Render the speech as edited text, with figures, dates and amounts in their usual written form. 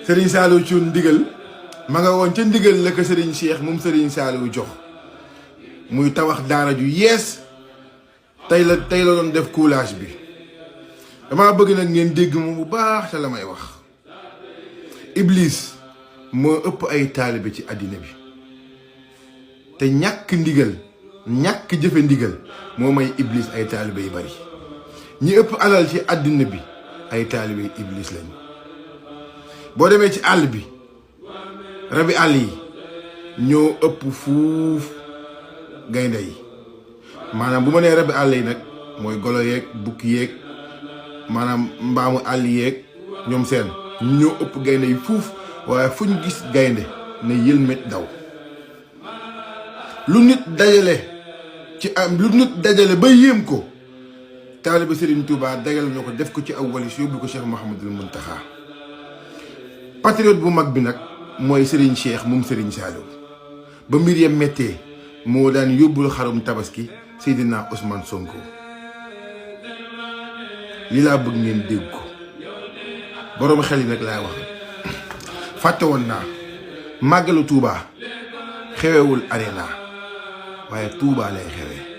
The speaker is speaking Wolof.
Serigne Saliou Thioune ndigal ma nga woon ca ndigal la ko Serigne Cheikh moom Serigne Saliou jox muy tabax daara ju yees tey la doon def coulage bi dama bëgg nag ngeen dégg moom bu baax te la may wax. Iblis moo ëpp ay taalibe ci àddina bi te ñàkk ndigal ñàkk jëfe ndigal moo may Iblis ay taalibe yu bari ñi ëpp alal ci àddina bi ay taalibe Iblis lañu. boo demee ci àll bi rabi àll yi ñoo ëpp fuuf gaynde yi maanaam bu ma nee rabi àll yi nag mooy golo yeeg bukki yeeg maanaam mbaamu àll yeeg ñoom seen ñoo ëpp gaynde yi fuuf waaye fu ñu gis gaynde ne yëlmet daw. lu nit dajale ba yéem ko taalibe Serigne Touba dajale ñoo ko def ko ci aw walis yóbbu ko Cheikh Mouhamadul Mountakha. patriote bu mag bi nag mooy Serigne Cheikh moom Serigne Saliou ba mbir ya méttee moo daan yóbbul xarum tabaski Seydina Ousmane Sonko. li laa bëgg ngeen dégg ko boroom xel yi nag laay wax fàtte woon naa màggalu Touba xewewul arena waaye Touba lay xewee.